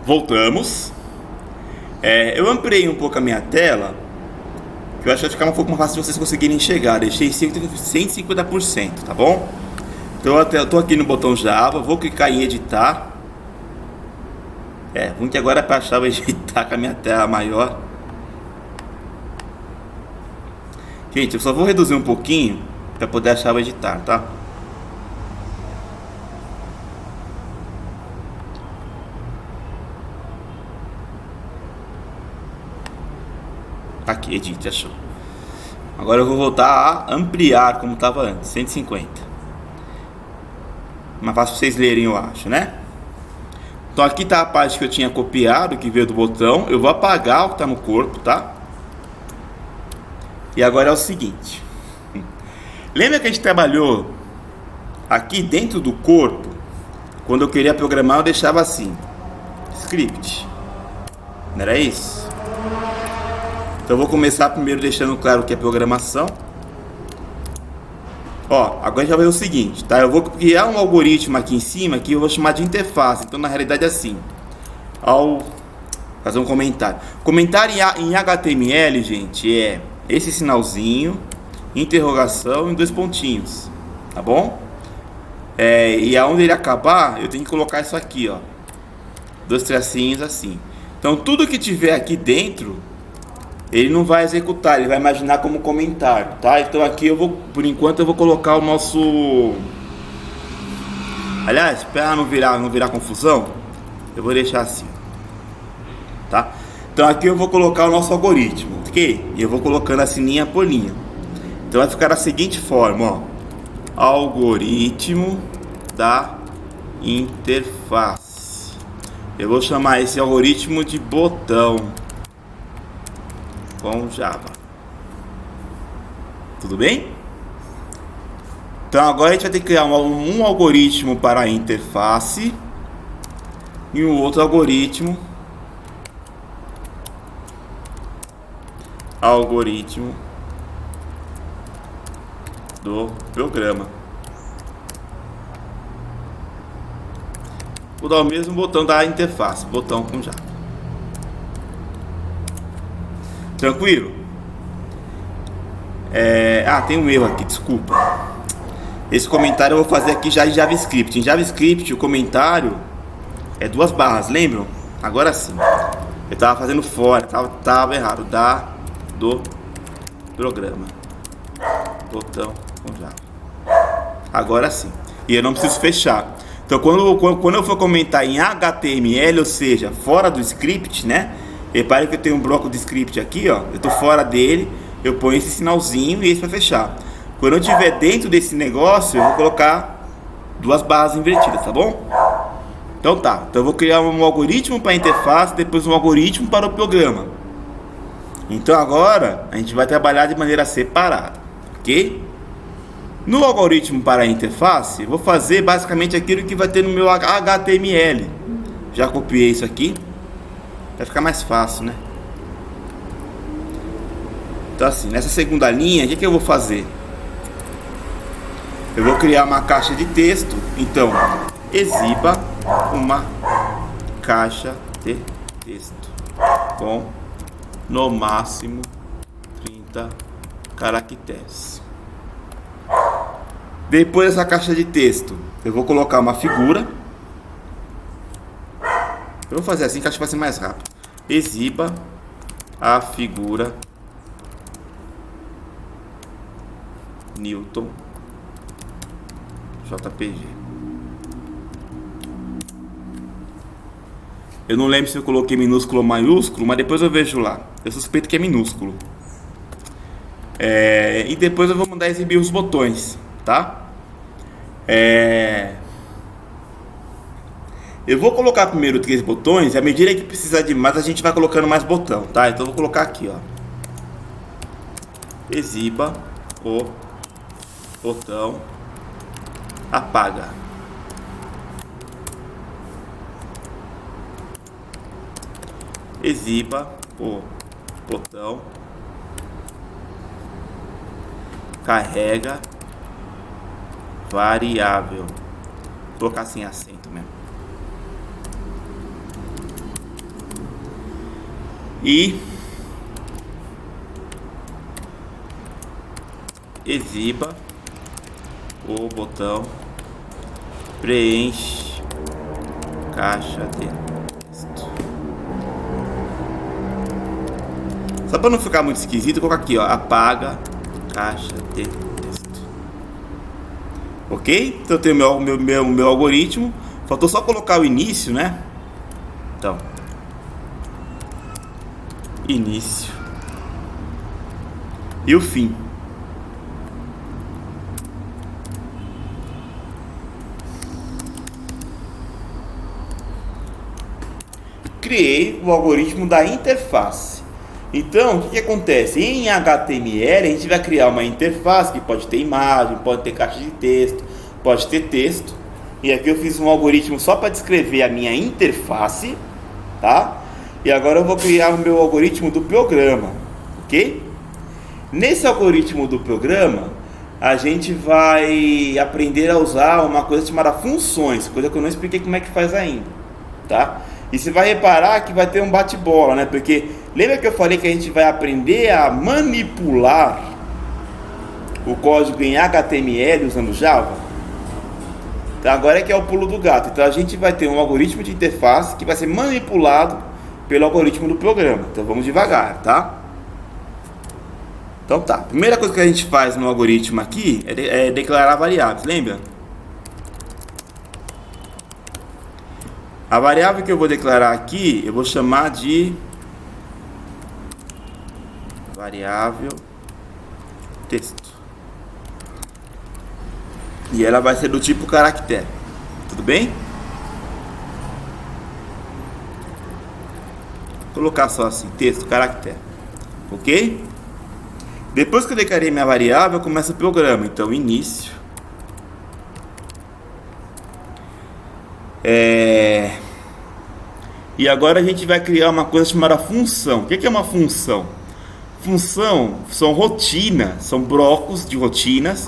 Voltamos. Eu ampliei um pouco a minha tela, que eu acho que vai ficar um pouco mais fácil de vocês conseguirem enxergar. Deixei 150%, tá bom? Então eu tô aqui no botão Java, vou clicar em editar. Ruim que agora para achar o editar com a minha tela maior. Gente, eu só vou reduzir um pouquinho para poder achar o editar, tá? Aqui, edite, achou. Agora eu vou voltar a ampliar como estava antes, 150. Mais fácil pra vocês lerem, eu acho, né? Então aqui tá a parte que eu tinha copiado, que veio do botão. Eu vou apagar o que tá no corpo, tá? E agora é o seguinte. Lembra que a gente trabalhou aqui dentro do corpo? Quando eu queria programar, eu deixava assim: script. Não era isso? Então eu vou começar primeiro deixando claro o que é programação. Agora já vai o seguinte, tá? Eu vou criar um algoritmo aqui em cima que eu vou chamar de interface. Então na realidade é assim. Fazer um comentário. Comentário em HTML, gente, é esse sinalzinho, interrogação e 2 pontinhos, tá bom? E aonde ele acabar, eu tenho que colocar isso aqui, 2 tracinhos assim. Então tudo que tiver aqui dentro, ele não vai executar, ele vai imaginar como comentário, tá? Então aqui eu vou, por enquanto eu vou colocar o nosso... Aliás, para não virar confusão, eu vou deixar assim, tá? Então aqui eu vou colocar o nosso algoritmo, ok? E eu vou colocando assim linha por linha. Então vai ficar da seguinte forma, algoritmo da interface. Eu vou chamar esse algoritmo de botão com Java. Tudo bem? Então agora a gente vai ter que criar um algoritmo para a interface e um outro algoritmo do programa. Vou dar o mesmo botão da interface, botão com Java. Tranquilo? Tem um erro aqui, desculpa. Esse comentário eu vou fazer aqui já em JavaScript. Em JavaScript o comentário é 2 barras, lembram? Agora sim. Eu tava fazendo fora, tava errado. Do programa. Botão com Java. Agora sim. E eu não preciso fechar. Então quando eu for comentar em HTML, ou seja, fora do script, né? Repare que eu tenho um bloco de script aqui, eu tô fora dele, eu ponho esse sinalzinho e esse para fechar. Quando eu estiver dentro desse negócio, eu vou colocar 2 barras invertidas, tá bom? Então eu vou criar um algoritmo para a interface, depois um algoritmo para o programa. Então agora a gente vai trabalhar de maneira separada, ok? No algoritmo para a interface, eu vou fazer basicamente aquilo que vai ter no meu HTML. Já copiei isso aqui. Vai ficar mais fácil, né? Então assim, nessa segunda linha, o que eu vou fazer? Eu vou criar uma caixa de texto. Então, exiba uma caixa de texto com no máximo 30 caracteres. Depois dessa caixa de texto, eu vou colocar uma figura. Eu vou fazer assim que acho que vai ser mais rápido. Exiba a figura Newton JPG. Eu não lembro se eu coloquei minúsculo ou maiúsculo, mas depois eu vejo lá. Eu suspeito que é minúsculo. E depois eu vou mandar exibir os botões, tá? Eu vou colocar primeiro 3 botões, e à medida que precisar de mais, a gente vai colocando mais botão, tá? Então eu vou colocar aqui, Exiba o botão apaga. Exiba o botão carrega variável. Vou colocar assim acento mesmo. e exiba o botão preenche caixa de texto. Só para não ficar muito esquisito, vou colocar aqui, ó, apaga caixa de texto. Ok? Então eu tenho meu algoritmo. Faltou só colocar o início, né? Então, início e o fim. Criei o algoritmo da interface. Então, o que acontece? Em HTML, a gente vai criar uma interface que pode ter imagem, pode ter caixa de texto, pode ter texto. E aqui eu fiz um algoritmo só para descrever a minha interface, tá? E agora eu vou criar o meu algoritmo do programa, ok? Nesse algoritmo do programa, a gente vai aprender a usar uma coisa chamada funções, coisa que eu não expliquei como é que faz ainda, tá? E você vai reparar que vai ter um bate-bola, né? Porque lembra que eu falei que a gente vai aprender a manipular o código em HTML usando Java? Então agora é que é o pulo do gato. Então a gente vai ter um algoritmo de interface que vai ser manipulado pelo algoritmo do programa. Então vamos devagar, tá? Então tá. Primeira coisa que a gente faz no algoritmo aqui é declarar variáveis, lembra? A variável que eu vou declarar aqui, eu vou chamar de variável texto. E ela vai ser do tipo caractere. Tudo bem? Vou colocar só assim, texto, caractere. Ok? Depois que eu declarei minha variável, começa o programa. Então, início. E agora a gente vai criar uma coisa chamada função. O que é uma função? Função são rotinas, são blocos de rotinas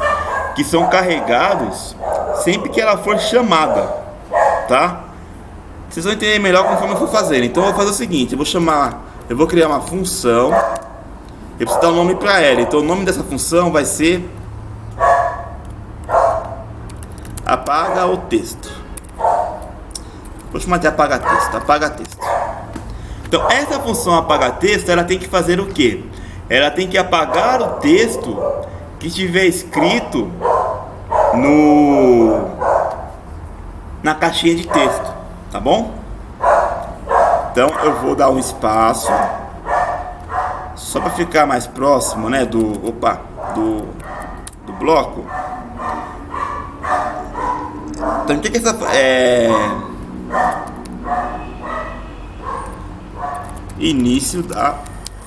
que são carregados sempre que ela for chamada, tá? Vocês vão entender melhor conforme eu for fazer. Então eu vou fazer o seguinte, eu vou criar uma função. Eu preciso dar um nome para ela. Então o nome dessa função vai ser apaga o texto. Vou chamar de apaga texto, apaga texto. Então essa função apaga texto, ela tem que fazer o quê? Ela tem que apagar o texto que estiver escrito na caixinha de texto, tá bom? Então eu vou dar um espaço só para ficar mais próximo, né, do bloco. Então o que essa início da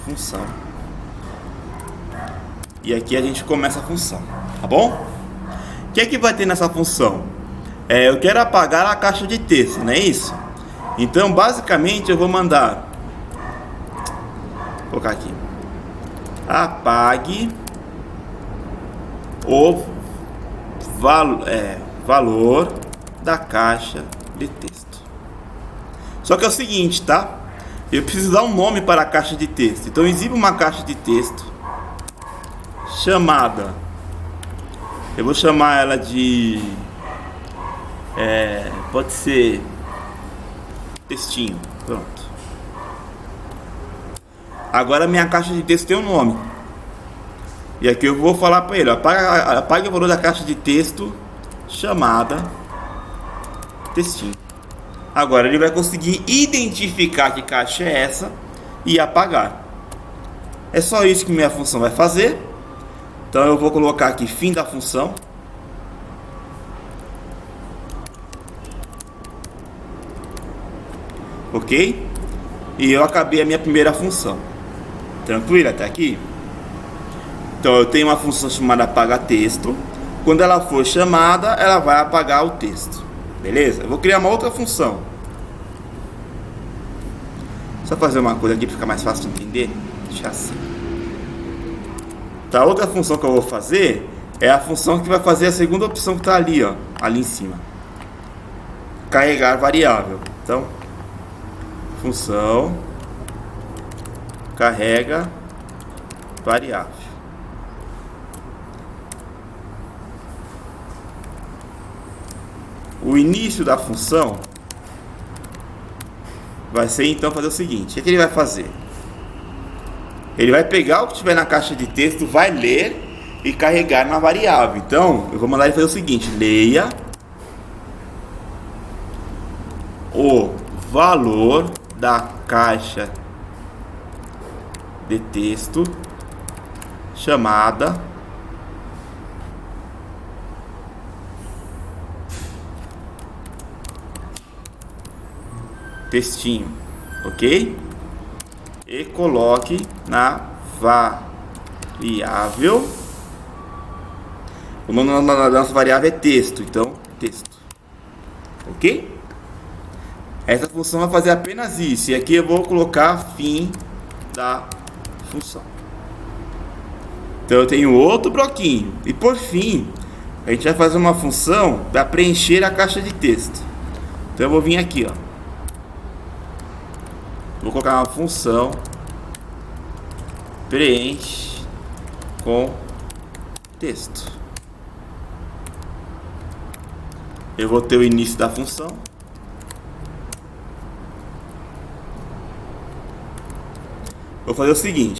função. E aqui a gente começa a função, tá bom? O que é que vai ter nessa função? Eu quero apagar a caixa de texto, não é isso? Então, basicamente, eu vou mandar, vou colocar aqui, apague o valor da caixa de texto. Só que é o seguinte, tá? Eu preciso dar um nome para a caixa de texto. Então, exibo uma caixa de texto chamada, eu vou chamar ela de pode ser textinho. Pronto. Agora minha caixa de texto tem um nome. E aqui eu vou falar para ele, apague o valor da caixa de texto chamada textinho. Agora ele vai conseguir identificar que caixa é essa e apagar. É só isso que minha função vai fazer. Então eu vou colocar aqui fim da função. Ok? E eu acabei a minha primeira função. Tranquilo até aqui? Então eu tenho uma função chamada apaga texto. Quando ela for chamada, ela vai apagar o texto. Beleza? Eu vou criar uma outra função. Só fazer uma coisa aqui para ficar mais fácil de entender. Deixa assim. Tá, a outra função que eu vou fazer é a função que vai fazer a segunda opção que está ali, ó, ali em cima. Carregar variável. Então, função carrega variável. O início da função vai ser então fazer o seguinte: o que ele vai fazer? Ele vai pegar o que tiver na caixa de texto, vai ler e carregar na variável. Então eu vou mandar ele fazer o seguinte: leia o valor da caixa de texto chamada textinho, ok? E coloque na variável. O nome da nossa variável é texto, então texto, ok? Essa função vai fazer apenas isso. E aqui eu vou colocar fim da função. Então eu tenho outro bloquinho. E por fim, a gente vai fazer uma função para preencher a caixa de texto. Então eu vou vir aqui, ó. Vou colocar uma função preenche com texto. Eu vou ter o início da função. Vou fazer o seguinte: